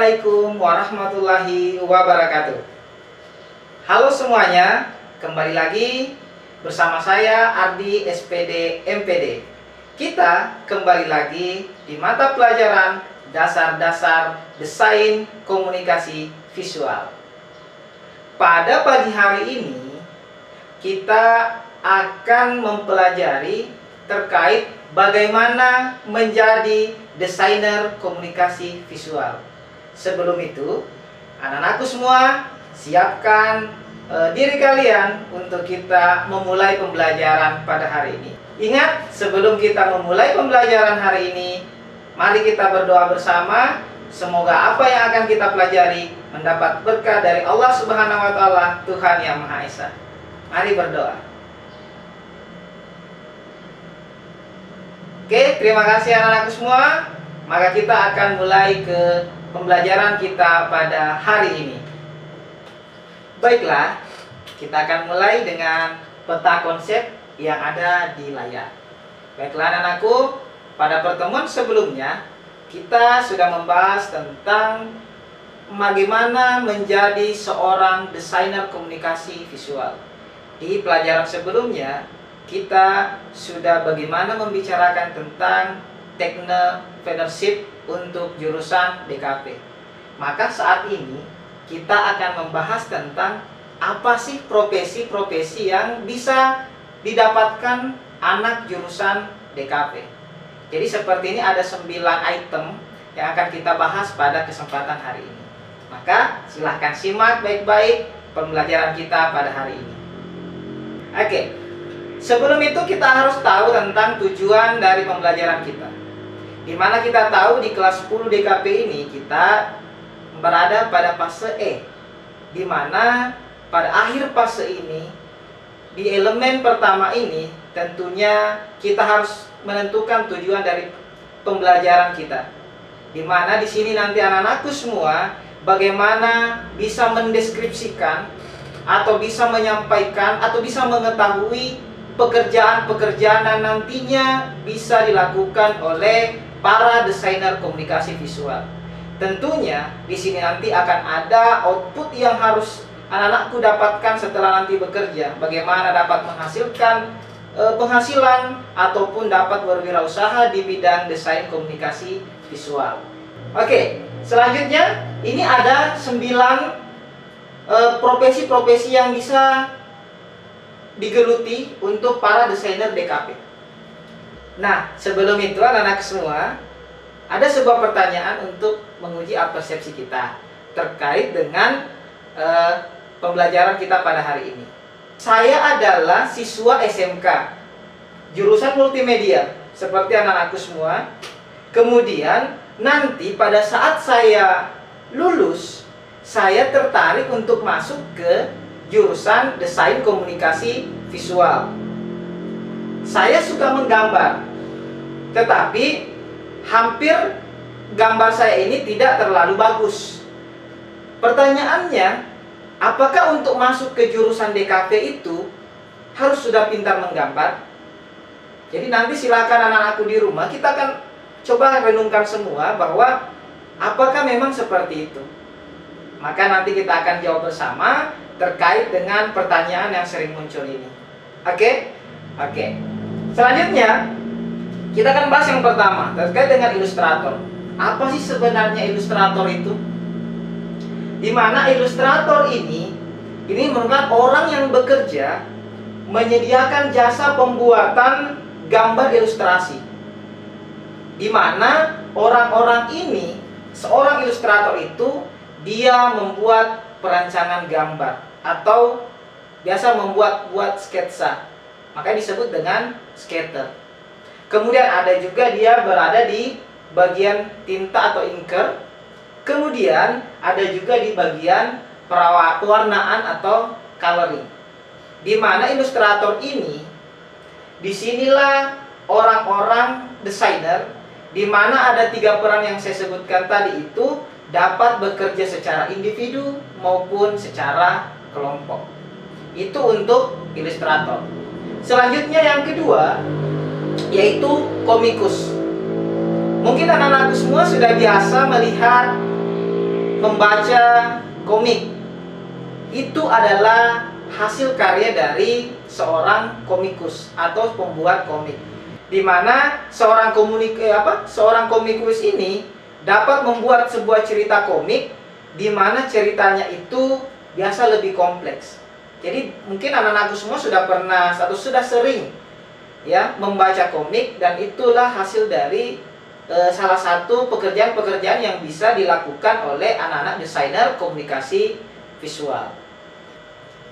Assalamualaikum warahmatullahi wabarakatuh. Halo semuanya, kembali lagi bersama saya Ardi SPD MPD. Kita kembali lagi di mata pelajaran dasar-dasar desain komunikasi visual. Pada pagi hari ini kita akan mempelajari terkait bagaimana menjadi desainer komunikasi visual. Sebelum itu, anak-anakku semua, siapkan diri kalian untuk kita memulai pembelajaran pada hari ini. Ingat, sebelum kita memulai pembelajaran hari ini, mari kita berdoa bersama. Semoga apa yang akan kita pelajari mendapat berkah dari Allah Subhanahu wa Ta'ala, Tuhan Yang Maha Esa. Mari berdoa. Oke, terima kasih anak-anakku semua. Maka kita akan mulai ke pembelajaran kita pada hari ini. Baiklah, kita akan mulai dengan peta konsep yang ada di layar. Baiklah anak-anakku, pada pertemuan sebelumnya kita sudah membahas tentang bagaimana menjadi seorang desainer komunikasi visual. Di pelajaran sebelumnya kita sudah bagaimana membicarakan tentang teknopreneurship untuk jurusan DKP. Maka saat ini kita akan membahas tentang apa sih profesi-profesi yang bisa didapatkan anak jurusan DKP. Jadi seperti ini ada 9 item yang akan kita bahas pada kesempatan hari ini. Maka silahkan simak baik-baik pembelajaran kita pada hari ini. Oke. Sebelum itu kita harus tahu tentang tujuan dari pembelajaran kita. Di mana kita tahu di kelas 10 DKP ini kita berada pada fase E. Di mana pada akhir fase ini, di elemen pertama ini tentunya kita harus menentukan tujuan dari pembelajaran kita. Di mana di sini nanti anak-anakku semua bagaimana bisa mendeskripsikan atau bisa menyampaikan atau bisa mengetahui pekerjaan-pekerjaan yang nantinya bisa dilakukan oleh para desainer komunikasi visual. Tentunya di sini nanti akan ada output yang harus anak-anakku dapatkan setelah nanti bekerja. Bagaimana dapat menghasilkan penghasilan ataupun dapat berwirausaha di bidang desain komunikasi visual. Oke, selanjutnya ini ada 9 profesi-profesi yang bisa digeluti untuk para desainer DKP. Nah, sebelum itu anak-anak semua, ada sebuah pertanyaan untuk menguji persepsi kita terkait dengan pembelajaran kita pada hari ini. Saya adalah siswa SMK jurusan multimedia seperti anak-anakku semua. Kemudian nanti pada saat saya lulus, saya tertarik untuk masuk ke jurusan desain komunikasi visual. Saya suka menggambar, tetapi hampir gambar saya ini tidak terlalu bagus. Pertanyaannya, apakah untuk masuk ke jurusan DKP itu harus sudah pintar menggambar? Jadi nanti silakan anak-anakku di rumah, kita akan coba renungkan semua bahwa apakah memang seperti itu. Maka nanti kita akan jawab bersama terkait dengan pertanyaan yang sering muncul ini. Oke? Selanjutnya kita akan bahas yang pertama terkait dengan ilustrator. Apa sih sebenarnya ilustrator itu? Di mana ilustrator ini merupakan orang yang bekerja menyediakan jasa pembuatan gambar ilustrasi. Di mana orang-orang ini, seorang ilustrator itu dia membuat perancangan gambar atau biasa membuat sketsa, makanya disebut dengan skater. Kemudian ada juga dia berada di bagian tinta atau inker. Kemudian ada juga di bagian pewarnaan atau coloring. Di mana ilustrator ini, disinilah orang-orang desainer, di mana ada 3 peran yang saya sebutkan tadi itu dapat bekerja secara individu maupun secara kelompok. Itu untuk ilustrator. Selanjutnya yang kedua yaitu komikus. Mungkin anak-anakku semua sudah biasa melihat membaca komik. Itu adalah hasil karya dari seorang komikus atau pembuat komik, di mana seorang komikus ini dapat membuat sebuah cerita komik di mana ceritanya itu biasa lebih kompleks. Jadi mungkin anak-anakku semua sudah pernah atau sudah sering ya membaca komik, dan itulah hasil dari salah satu pekerjaan-pekerjaan yang bisa dilakukan oleh anak-anak desainer komunikasi visual.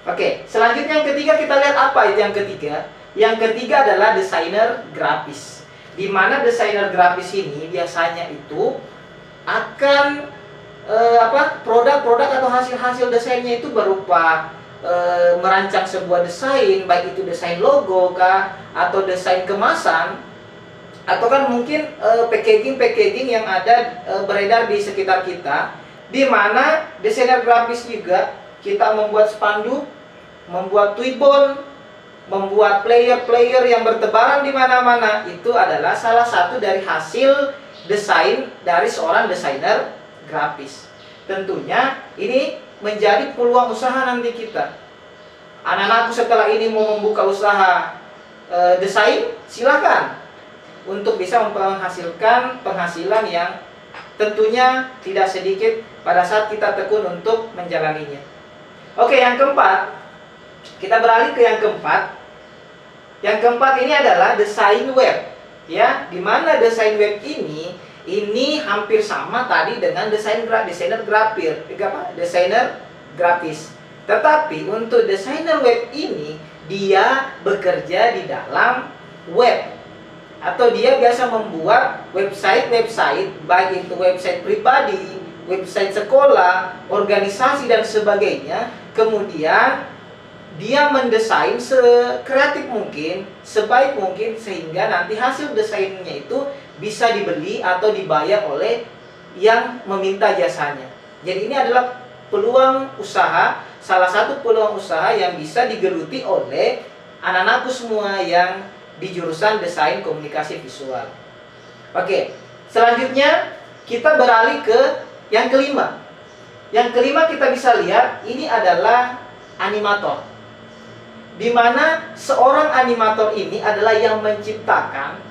Oke, selanjutnya yang ketiga, kita lihat apa itu yang ketiga. Yang ketiga adalah desainer grafis. Di mana desainer grafis ini biasanya itu akan produk-produk atau hasil-hasil desainnya itu berupa merancang sebuah desain, baik itu desain logo kah, atau desain kemasan, atau kan mungkin packaging yang ada beredar di sekitar kita, di mana desainer grafis juga kita membuat spanduk, membuat tweetball, membuat player-player yang bertebaran di mana-mana. Itu adalah salah satu dari hasil desain dari seorang desainer grafis. Tentunya ini menjadi peluang usaha nanti kita. Anak-anakku setelah ini mau membuka usaha desain, silakan untuk bisa menghasilkan penghasilan yang tentunya tidak sedikit pada saat kita tekun untuk menjalaninya. Oke, yang keempat, kita beralih ke yang keempat. Yang keempat ini adalah desain web, ya, di mana desain web ini hampir sama tadi dengan desainer grafis. Tetapi untuk desainer web ini dia bekerja di dalam web, atau dia biasa membuat website, baik itu website pribadi, website sekolah, organisasi dan sebagainya. Kemudian dia mendesain sekreatif mungkin, sebaik mungkin, sehingga nanti hasil desainnya itu bisa dibeli atau dibayar oleh yang meminta jasanya. Jadi ini adalah peluang usaha, salah satu peluang usaha yang bisa digeluti oleh anak-anakku semua yang di jurusan desain komunikasi visual. Oke, selanjutnya kita beralih ke yang kelima. Yang kelima kita bisa lihat ini adalah animator, di mana seorang animator ini adalah yang menciptakan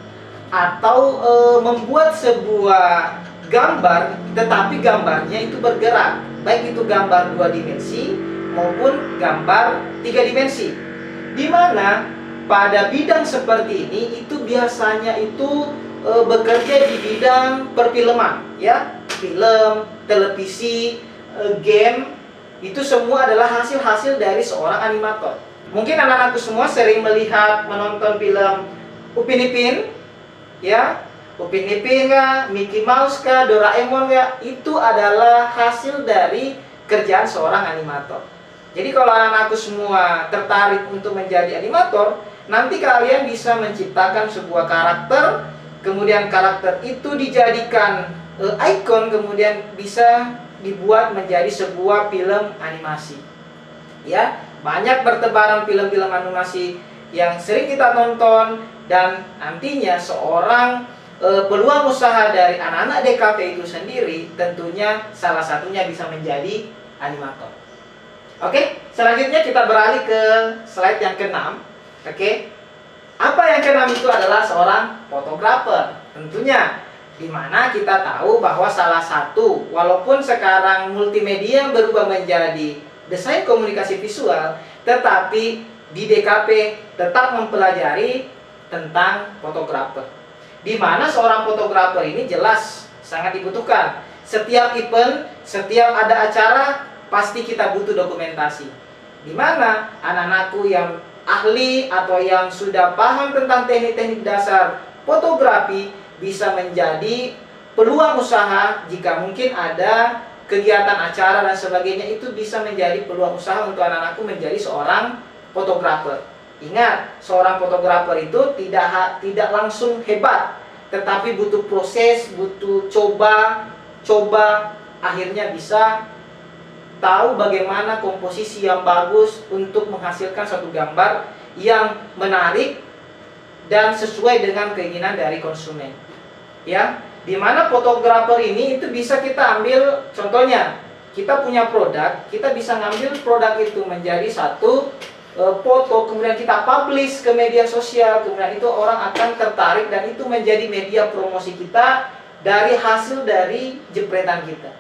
atau membuat sebuah gambar, tetapi gambarnya itu bergerak, baik itu gambar 2 dimensi maupun gambar 3 dimensi, di mana pada bidang seperti ini itu biasanya itu bekerja di bidang perfilman, ya, film, televisi, game, itu semua adalah hasil-hasil dari seorang animator. Mungkin anak-anakku semua sering menonton film Upin Ipin, ya, Upin Ipin kah, Mickey Mouse kah, Doraemon kah, itu adalah hasil dari kerjaan seorang animator. Jadi kalau anak-anakku semua tertarik untuk menjadi animator, nanti kalian bisa menciptakan sebuah karakter, kemudian karakter itu dijadikan ikon, kemudian bisa dibuat menjadi sebuah film animasi. Ya, banyak bertebaran film-film animasi yang sering kita tonton, dan nantinya seorang peluang usaha dari anak-anak DKV itu sendiri tentunya salah satunya bisa menjadi animator. Oke, selanjutnya kita beralih ke slide yang keenam. Oke, apa yang keenam itu adalah seorang fotografer. Tentunya, di mana kita tahu bahwa salah satu, walaupun sekarang multimedia berubah menjadi desain komunikasi visual, tetapi di DKP tetap mempelajari tentang fotografer. Di mana seorang fotografer ini jelas sangat dibutuhkan. Setiap event, setiap ada acara, pasti kita butuh dokumentasi. Di mana anak-anakku yang ahli atau yang sudah paham tentang teknik-teknik dasar fotografi bisa menjadi peluang usaha. Jika mungkin ada kegiatan acara dan sebagainya, itu bisa menjadi peluang usaha untuk anak-anakku menjadi seorang fotografer. Ingat, seorang fotografer itu tidak langsung hebat, tetapi butuh proses, butuh coba, akhirnya bisa tahu bagaimana komposisi yang bagus untuk menghasilkan satu gambar yang menarik dan sesuai dengan keinginan dari konsumen. Ya, di mana fotografer ini itu bisa kita ambil contohnya kita punya produk, kita bisa ngambil produk itu menjadi satu foto, kemudian kita publish ke media sosial, kemudian itu orang akan tertarik dan itu menjadi media promosi kita dari hasil dari jepretan kita.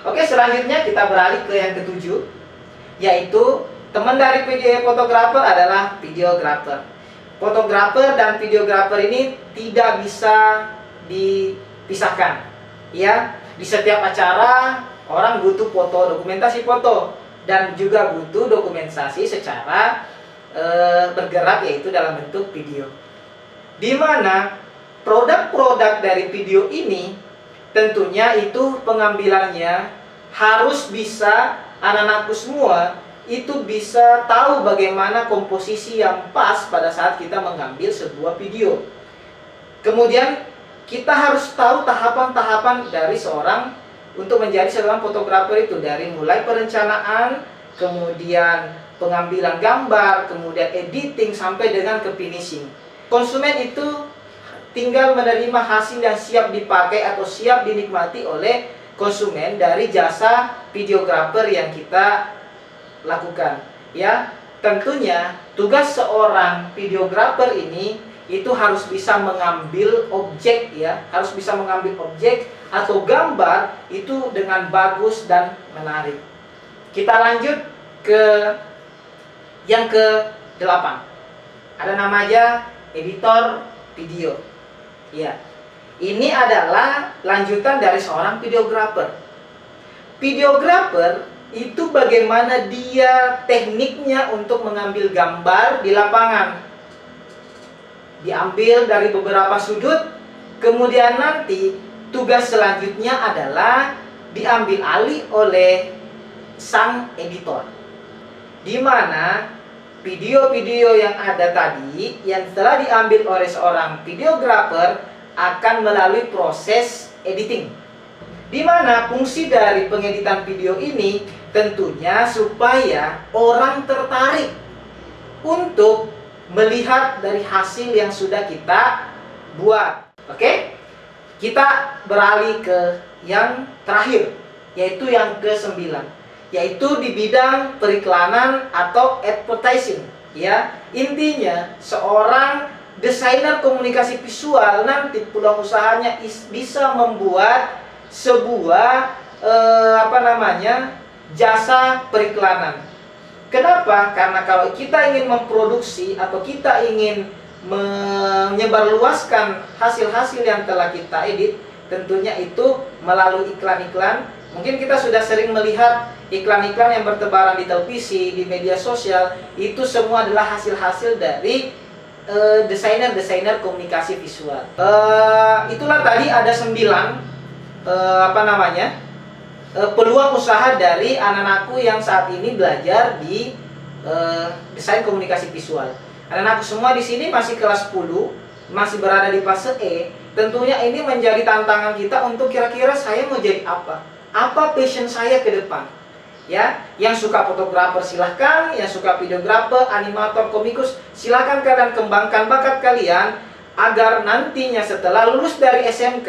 Oke, selanjutnya kita beralih ke yang ketujuh, yaitu teman dari video fotografer adalah videografer. Fotografer dan videografer ini tidak bisa dipisahkan. Ya, di setiap acara orang butuh foto, dokumentasi foto, dan juga butuh dokumentasi secara bergerak, yaitu dalam bentuk video. Di mana produk-produk dari video ini tentunya itu pengambilannya harus bisa anak-anakku semua itu bisa tahu bagaimana komposisi yang pas pada saat kita mengambil sebuah video. Kemudian kita harus tahu tahapan-tahapan dari seorang untuk menjadi seorang fotografer itu, dari mulai perencanaan, kemudian pengambilan gambar, kemudian editing sampai dengan ke finishing. Konsumen itu tinggal menerima hasil yang siap dipakai atau siap dinikmati oleh konsumen dari jasa videografer yang kita lakukan. Ya, tentunya tugas seorang videografer ini itu harus bisa mengambil objek, ya, harus bisa mengambil objek atau gambar itu dengan bagus dan menarik. Kita lanjut ke yang ke-8. Ada namanya editor video. Ya, ini adalah lanjutan dari seorang videografer. Videografer itu bagaimana dia tekniknya untuk mengambil gambar di lapangan. Diambil dari beberapa sudut, kemudian nanti tugas selanjutnya adalah diambil alih oleh sang editor. Di mana video-video yang ada tadi yang telah diambil oleh seorang videografer akan melalui proses editing. Di mana fungsi dari pengeditan video ini tentunya supaya orang tertarik untuk melihat dari hasil yang sudah kita buat. Oke? Kita beralih ke yang terakhir, yaitu yang ke-9, yaitu di bidang periklanan atau advertising. Ya, intinya seorang desainer komunikasi visual nanti peluang usahanya bisa membuat sebuah jasa periklanan. Kenapa? Karena kalau kita ingin memproduksi atau kita ingin menyebarluaskan hasil-hasil yang telah kita edit, tentunya itu melalui iklan-iklan. Mungkin kita sudah sering melihat iklan-iklan yang bertebaran di televisi, di media sosial, itu semua adalah hasil-hasil dari desainer-desainer komunikasi visual. Itulah tadi ada 9 peluang usaha dari anak-anakku yang saat ini belajar di desain komunikasi visual. Anak-anakku semua di sini masih kelas 10, masih berada di fase E. Tentunya ini menjadi tantangan kita untuk kira-kira saya mau jadi apa? Apa passion saya ke depan? Ya, yang suka fotografer silahkan, yang suka videografer, animator, komikus, silahkan kalian kembangkan bakat kalian agar nantinya setelah lulus dari SMK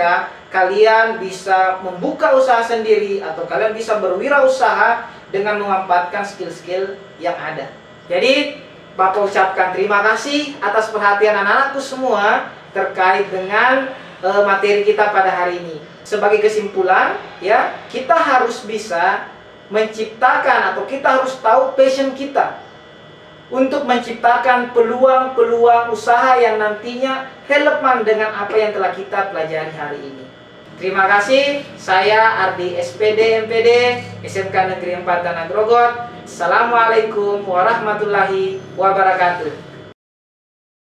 kalian bisa membuka usaha sendiri atau kalian bisa berwirausaha dengan memanfaatkan skill-skill yang ada. Jadi Bapak ucapkan terima kasih atas perhatian anak-anakku semua terkait dengan materi kita pada hari ini. Sebagai kesimpulan, ya, kita harus bisa menciptakan atau kita harus tahu passion kita untuk menciptakan peluang-peluang usaha yang nantinya relevan dengan apa yang telah kita pelajari hari ini. Terima kasih, saya Ardi SPD MPD SMK Negeri 4 Tanah Grogot. Assalamualaikum warahmatullahi wabarakatuh.